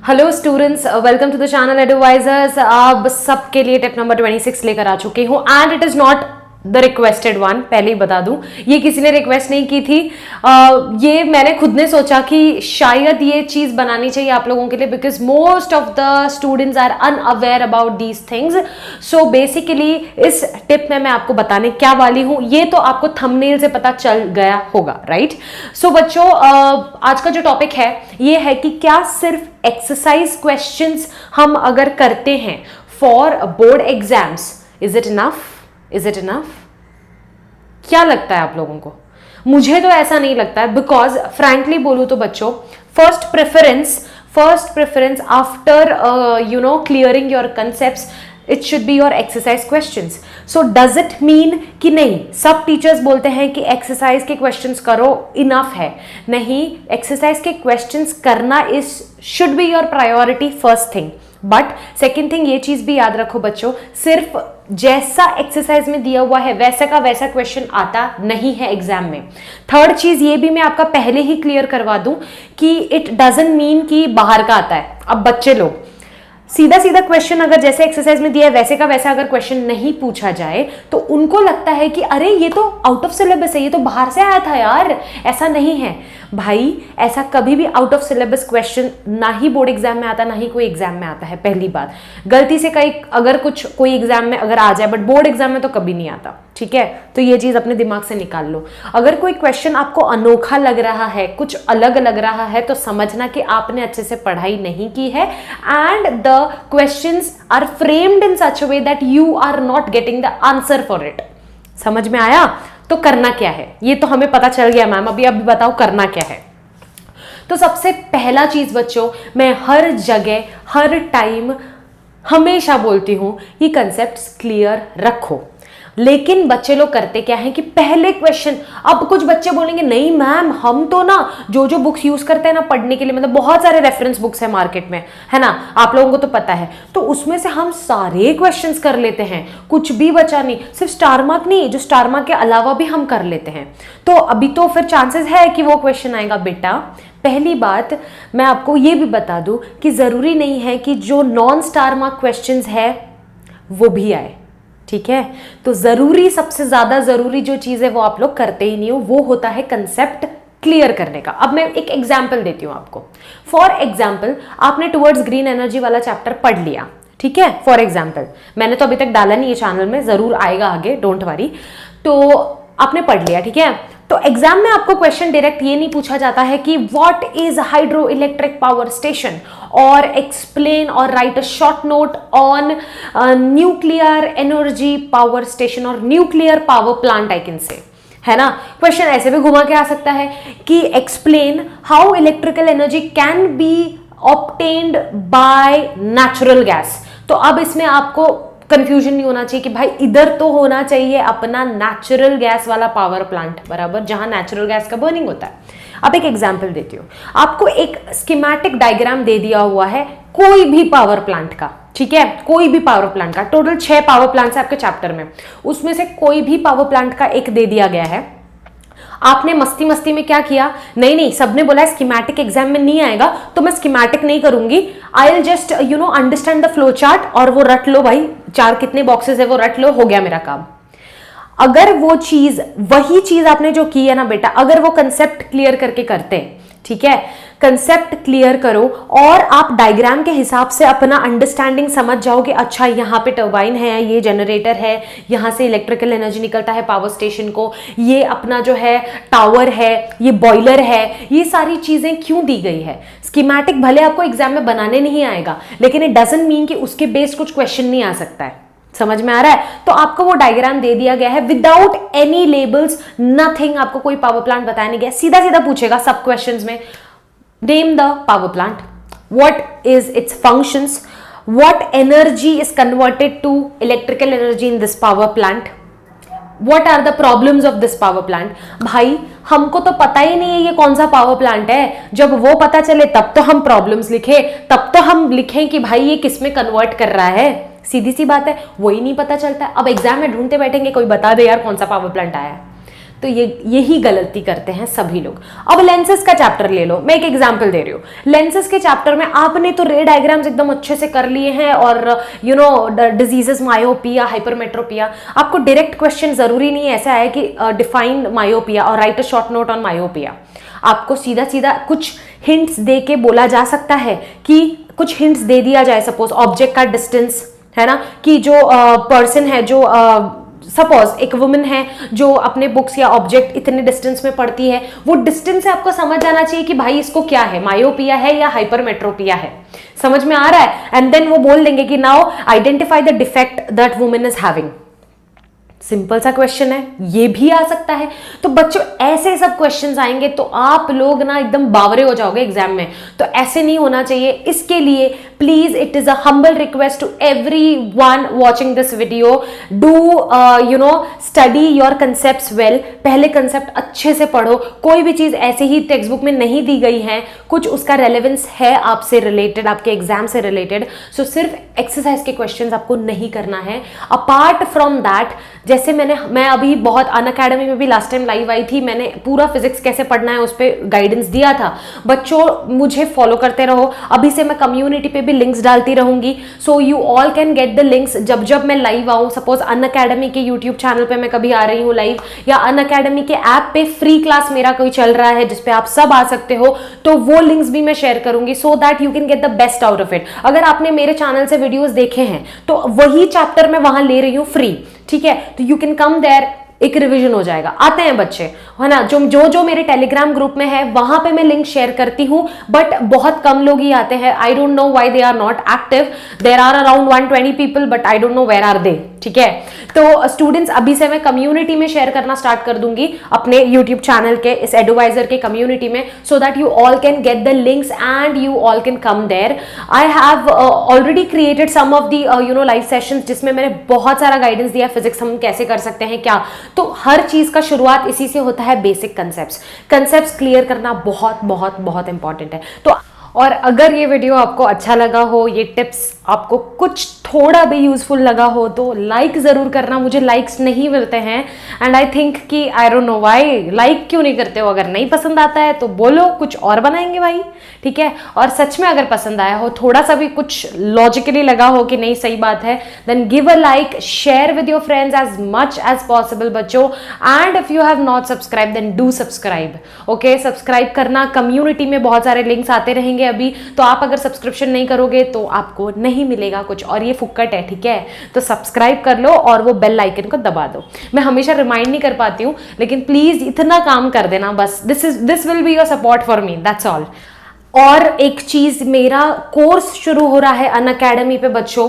Hello students, welcome to the channel advisors. अब सबके लिए टिप नंबर 26 लेकर आ चुकी हूँ and it is not the requested one. पहले ही बता दूं, ये किसी ने रिक्वेस्ट नहीं की थी। ये मैंने खुद ने सोचा कि शायद ये चीज बनानी चाहिए आप लोगों के लिए, because most of the students are unaware about these things. So basically इस टिप में मैं आपको बताने क्या वाली हूं, ये तो आपको थंबनेल से पता चल गया होगा, राइट? सो बच्चों, आज का जो टॉपिक है ये है कि क्या सिर्फ एक्सरसाइज क्वेश्चंस हम अगर करते हैं for board exams, is it enough? Is it enough? क्या लगता है आप लोगों को? मुझे तो ऐसा नहीं लगता है, बिकॉज फ्रैंकली बोलूं तो बच्चों, first preference after clearing your concepts, it should be your exercise questions. So does it mean कि नहीं, सब टीचर्स बोलते हैं कि एक्सरसाइज के क्वेश्चंस करो, इनफ है? नहीं, एक्सरसाइज के क्वेश्चंस करना is should be your priority first thing. But second thing, ये चीज भी याद रखो बच्चों, सिर्फ जैसा एक्सरसाइज में दिया हुआ है वैसा का वैसा क्वेश्चन आता नहीं है एग्जाम में। थर्ड चीज ये भी मैं आपका पहले ही क्लियर करवा दूं कि इट डजंट मीन कि बाहर का आता है। अब बच्चे लोग सीधा सीधा क्वेश्चन अगर जैसे एक्सरसाइज में दिया है वैसे का वैसा अगर क्वेश्चन नहीं पूछा जाए तो उनको लगता है कि अरे ये तो आउट ऑफ सिलेबस है, ये तो बाहर से आया था यार। ऐसा नहीं है भाई, ऐसा कभी भी आउट ऑफ सिलेबस क्वेश्चन ना ही बोर्ड एग्जाम में आता, ना ही कोई एग्जाम में आता है। पहली बात, गलती से कहीं अगर कुछ कोई एग्जाम में अगर आ जाए, बट बोर्ड एग्जाम में तो कभी नहीं आता, ठीक है? तो ये चीज अपने दिमाग से निकाल लो। अगर कोई क्वेश्चन आपको अनोखा लग रहा है, कुछ अलग लग रहा है, तो समझना कि आपने अच्छे से पढ़ाई नहीं की है and the questions are framed in such a way that you are not getting the answer for it. समझ में आया? तो करना क्या है ये तो हमें पता चल गया मैम, अभी बताओ करना क्या है। तो सबसे पहला चीज बच्चों, मैं हर जगह हर टाइम हमेशा बोलती हूं कि कंसेप्ट्स क्लियर रखो। लेकिन बच्चे लोग करते क्या है कि पहले क्वेश्चन, अब कुछ बच्चे बोलेंगे नहीं मैम हम तो ना जो जो बुक्स यूज करते हैं ना पढ़ने के लिए, मतलब बहुत सारे रेफरेंस बुक्स है मार्केट में, है ना, आप लोगों को तो पता है, तो उसमें से हम सारे क्वेश्चंस कर लेते हैं, कुछ भी बचा नहीं। सिर्फ स्टार मार्क नहीं, जो स्टार मार्क के अलावा भी हम कर लेते हैं। तो अभी तो फिर चांसेस है कि वो क्वेश्चन आएगा। बेटा पहली बात मैं आपको ये भी बता दूं कि जरूरी नहीं है कि जो नॉन स्टार मार्क क्वेश्चंस है वो भी आए, ठीक है? तो जरूरी, सबसे ज्यादा जरूरी जो चीज है वो आप लोग करते ही नहीं हो, वो होता है कंसेप्ट क्लियर करने का। अब मैं एक एग्जांपल देती हूं आपको। फॉर एग्जांपल, आपने टुवर्ड्स ग्रीन एनर्जी वाला चैप्टर पढ़ लिया, ठीक है? फॉर एग्जांपल, मैंने तो अभी तक डाला नहीं है चैनल में, जरूर आएगा आगे, डोंट वरी। तो आपने पढ़ लिया, ठीक है? तो एग्जाम में आपको क्वेश्चन डायरेक्ट ये नहीं पूछा जाता है कि what is hydro electric power station, और एक्सप्लेन और write a short note on nuclear energy power station और nuclear power plant, I can say, है ना? क्वेश्चन ऐसे भी घुमा के आ सकता है कि explain how electrical energy can be obtained by natural gas. तो अब इसमें आपको कंफ्यूजन नहीं होना चाहिए कि भाई इधर तो होना चाहिए अपना नेचुरल गैस वाला पावर प्लांट, बराबर, जहां नेचुरल गैस का बर्निंग होता है। अब एक एग्जांपल देती हूं आपको, एक स्कीमेटिक डायग्राम दे दिया हुआ है कोई भी पावर प्लांट का, ठीक है? कोई भी पावर प्लांट का, टोटल 6 पावर प्लांट्स है आपके चैप्टर में, उसमें से कोई भी पावर प्लांट का एक दे दिया गया है। आपने मस्ती मस्ती में क्या किया, नहीं सबने बोला स्कीमेटिक एग्जाम में नहीं आएगा तो मैं स्कीमेटिक नहीं करूंगी, I will just understand the flow chart, और वो रट लो भाई, 4 कितने बॉक्सेस है वो रट लो, हो गया मेरा काम। अगर वो चीज, वही चीज आपने जो की है ना बेटा, अगर वो कंसेप्ट क्लियर करके करते हैं, ठीक है? कंसेप्ट क्लियर करो और आप डायग्राम के हिसाब से अपना अंडरस्टैंडिंग समझ जाओ कि अच्छा यहाँ पे टर्बाइन है, ये जनरेटर है, यहाँ से इलेक्ट्रिकल एनर्जी निकलता है पावर स्टेशन को, ये अपना जो है टावर है, ये बॉयलर है, ये सारी चीजें क्यों दी गई है। स्कीमेटिक भले आपको एग्जाम में बनाने नहीं आएगा, लेकिन इट डजंट मीन कि उसके बेस्ड कुछ क्वेश्चन नहीं आ सकता है। समझ में आ रहा है? तो आपको वो डायग्राम दे दिया गया है विदाउट एनी लेबल्स, नथिंग, आपको कोई पावर प्लांट बताया नहीं गया, सीधा सीधा पूछेगा सब क्वेश्चंस में, name the power plant, what is its functions, what energy is converted to electrical energy in this power plant, what are the problems of this power plant. भाई हमको तो पता ही नहीं है ये कौन सा पावर प्लांट है, जब वो पता चले तब तो हम प्रॉब्लम्स लिखे, तब तो हम लिखें कि भाई ये किस में कन्वर्ट कर रहा है। सीधी सी बात है, वही नहीं पता चलता। अब एग्जाम में ढूंढते बैठेंगे कोई बता दे यार कौन सा पावर प्लांट आया है, तो यही गलती करते हैं सभी लोग। अब लेंसेज का चैप्टर ले लो, मैं एक एग्जांपल दे रही हूँ। लेंसेज के चैप्टर में आपने तो रे डायग्राम्स एकदम अच्छे से कर लिए हैं और डिजीजेस मायोपिया, हाइपरमेट्रोपिया, आपको डायरेक्ट क्वेश्चन जरूरी नहीं है ऐसा है कि डिफाइन मायोपिया और write a short note on myopia. आपको सीधा सीधा कुछ हिंट्स दे के बोला जा सकता है कि कुछ हिंट्स दे दिया जाए, सपोज ऑब्जेक्ट का डिस्टेंस है ना, कि जो पर्सन है, जो सपोज एक वुमेन है जो अपने बुक्स या ऑब्जेक्ट इतने डिस्टेंस में पढ़ती है, वो डिस्टेंस से आपको समझ जाना चाहिए कि भाई इसको क्या है, मायोपिया है या हाइपरमेट्रोपिया है, समझ में आ रहा है। एंड देन वो बोल देंगे कि now identify the defect that women is having. Simple सा क्वेश्चन है, ये भी आ सकता है। तो बच्चों ऐसे सब क्वेश्चंस आएंगे तो आप लोग ना एकदम बावरे हो जाओगे एग्जाम में, तो ऐसे नहीं होना चाहिए। इसके लिए please it is a humble request to everyone watching this video, do study your concepts well. पहले कंसेप्ट अच्छे से पढ़ो, कोई भी चीज ऐसे ही टेक्स्ट बुक में नहीं दी गई है, कुछ उसका रेलेवेंस है आपसे रिलेटेड, आपके एग्जाम से रिलेटेड। सो सिर्फ एक्सरसाइज के क्वेश्चंस आपको नहीं करना है। अपार्ट फ्रॉम दैट, जैसे मैं अभी बहुत अनअकैडमी में भी लास्ट टाइम लाइव आई थी, मैंने पूरा फिजिक्स कैसे पढ़ना है उस पर गाइडेंस दिया था। बच्चों मुझे फॉलो करते रहो, अभी से मैं कम्युनिटी पे भी लिंक्स डालती रहूंगी, so you all can get the links जब मैं लाइव आऊँ। सपोज अनअकैडमी के यूट्यूब चैनल पे मैं कभी आ रही हूँ लाइव, या अनअकैडमी के ऐप पे फ्री क्लास मेरा कोई चल रहा है जिसपे आप सब आ सकते हो, तो वो लिंक्स भी मैं शेयर करूंगी सो that you can get the best out of it. अगर आपने मेरे चैनल से वीडियोस देखे हैं तो वही चैप्टर मैं वहां ले रही हूँ फ्री, ठीक है, तो यू कैन कम देयर, एक रिवीजन हो जाएगा। आते हैं बच्चे, है ना, जो मेरे टेलीग्राम ग्रुप में है वहां पे मैं लिंक शेयर करती हूँ, बट बहुत कम लोग ही आते हैं। I don't know why they are not active. There are around 120 people but I don't know where are they, ठीक है। तो स्टूडेंट्स अभी से मैं कम्युनिटी में शेयर करना स्टार्ट कर दूंगी अपने यूट्यूब चैनल के इस एडवाइजर के कम्युनिटी में, so that you all can get the links and you all can come there. I have already created some of the live sessions जिसमें मैंने बहुत सारा गाइडेंस दिया, फिजिक्स हम कैसे कर सकते हैं क्या। तो हर चीज का शुरुआत इसी से होता है, बेसिक कंसेप्ट्स क्लियर करना बहुत बहुत बहुत इंपॉर्टेंट है। तो और अगर ये वीडियो आपको अच्छा लगा हो, ये टिप्स आपको कुछ थोड़ा भी यूजफुल लगा हो, तो लाइक जरूर करना। मुझे लाइक्स नहीं मिलते हैं एंड आई थिंक कि आई डोंट नो व्हाई, लाइक क्यों नहीं करते हो। अगर नहीं पसंद आता है तो बोलो, कुछ और बनाएंगे भाई, ठीक है। और सच में अगर पसंद आया हो, थोड़ा सा भी कुछ लॉजिकली लगा हो कि नहीं सही बात है, then give a like, share with your friends as much as possible बच्चों। And if you have not subscribe then do subscribe, okay. Subscribe करना, कम्युनिटी में बहुत सारे लिंक्स आते रहेंगे अभी, तो आप अगर सब्सक्रिप्शन नहीं करोगे तो आपको नहीं मिलेगा कुछ, और ये फुक्कट है, ठीक है। तो सब्सक्राइब कर लो और वो बेल आइकन को दबा दो। मैं हमेशा रिमाइंड नहीं कर पाती हूँ, लेकिन प्लीज इतना काम कर देना बस। This will be your support for me, that's all. और एक चीज, मेरा कोर्स शुरू हो रहा है अनअकैडमी पे बच्चों,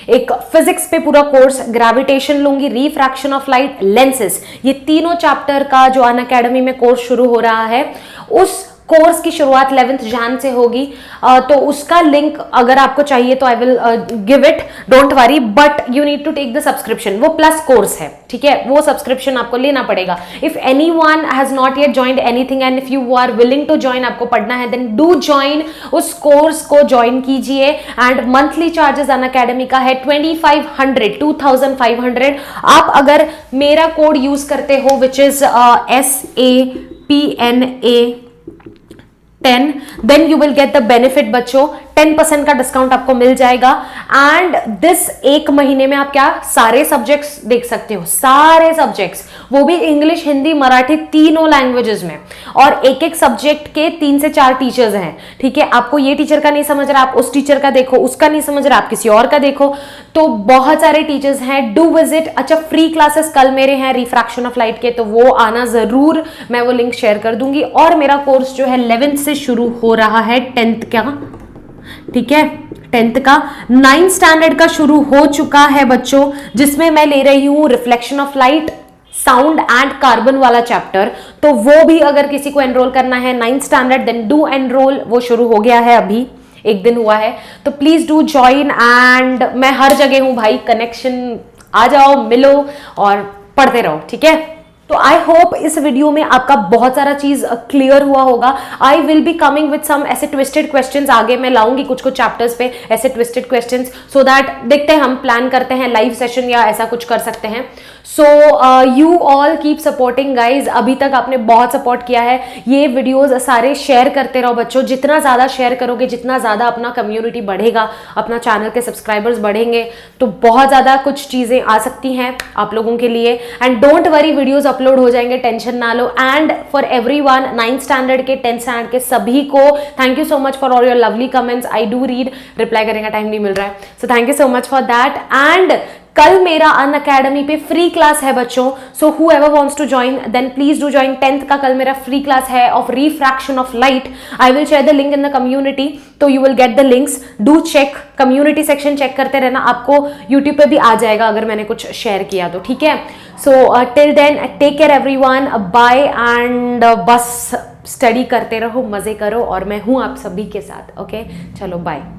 एक फिजिक्स पे पूरा कोर्स, ग्रेविटेशन लूंगी, रिफ्रैक्शन ऑफ लाइट, लेंसेज, ये तीनों चैप्टर का जो अनअकैडमी में कोर्स शुरू हो रहा है, उस कोर्स की शुरुआत 11th जैन से होगी। तो उसका लिंक अगर आपको चाहिए तो I will give it, don't worry, but you need to take the subscription. वो प्लस कोर्स है, ठीक है, वो सब्सक्रिप्शन आपको लेना पड़ेगा। If anyone has not yet joined anything and if you are willing to join, आपको पढ़ना है, देन डू जॉइन, उस कोर्स को ज्वाइन कीजिए। एंड मंथली चार्जेस अनअकैडमी का है 2500 आप अगर मेरा कोड यूज करते हो which is SAPNA 10, then you will get the benefit बच्चों, 10% का डिस्काउंट आपको मिल जाएगा। एंड दिस एक महीने में आप क्या सारे सब्जेक्ट्स देख सकते हो, सारे सब्जेक्ट्स, वो भी इंग्लिश, हिंदी, मराठी, तीनों लैंग्वेजेस में। और एक एक सब्जेक्ट के 3 से 4 टीचर्स हैं, ठीक है। आपको ये टीचर का नहीं समझ रहा, आप उस टीचर का देखो, उसका नहीं समझ रहा, आप किसी और का देखो। तो बहुत सारे टीचर्स हैं, डू विजिट। अच्छा, फ्री क्लासेस कल मेरे हैं रिफ्रैक्शन ऑफ लाइट के, तो वो आना जरूर, मैं वो लिंक शेयर कर दूंगी। और मेरा कोर्स जो है 11th से शुरू हो रहा है, 10th का, ठीक है, 10th का, 9th स्टैंडर्ड का शुरू हो चुका है बच्चों, जिसमें मैं ले रही हूं reflection of light, sound and carbon वाला चैप्टर। तो वो भी अगर किसी को एनरोल करना है 9th standard, then do enrol, वो शुरू हो गया है, अभी 1 दिन हुआ है। तो प्लीज डू ज्वाइन। एंड मैं हर जगह हूं भाई, कनेक्शन, आ जाओ, मिलो और पढ़ते रहो, ठीक है। तो आई होप इस वीडियो में आपका बहुत सारा चीज क्लियर हुआ होगा. I will be coming with some ऐसे ट्विस्टेड क्वेश्चंस, आगे मैं लाऊंगी कुछ कुछ चैप्टर्स पे ऐसे ट्विस्टेड क्वेश्चंस, सो दैट देखते हैं, हम प्लान करते हैं लाइव सेशन या ऐसा कुछ कर सकते हैं. So you all keep supporting guys. अभी तक आपने बहुत सपोर्ट किया है. ये वीडियोज सारे शेयर करते रहो बच्चों. जितना ज्यादा शेयर करोगे, जितना ज्यादा अपना कम्युनिटी बढ़ेगा, अपना चैनल के सब्सक्राइबर्स बढ़ेंगे, तो बहुत ज्यादा कुछ चीजें आ सकती हैं आप लोगों के लिए. And don't worry, videos upload हो जाएंगे, टेंशन ना लो. And for everyone, 9th standard के, 10th स्टैंडर्ड के सभी को thank you so much for all your lovely comments. I do read, reply करने का टाइम नहीं मिल रहा है, so thank you so much for that. And कल मेरा अनअकैडमी पे फ्री क्लास है बच्चों. सो whoever wants to join then please do join. 10th का कल मेरा फ्री क्लास है of refraction of light. I will share the link in the community, तो you will get the links. Do check, community section check करते रहना, आपको YouTube पे भी आ जाएगा अगर मैंने कुछ शेयर किया तो, ठीक है. So till then take care everyone, bye. And बस स्टडी करते रहो, मजे करो, और मैं हूं आप सभी के साथ. ओके, चलो बाय.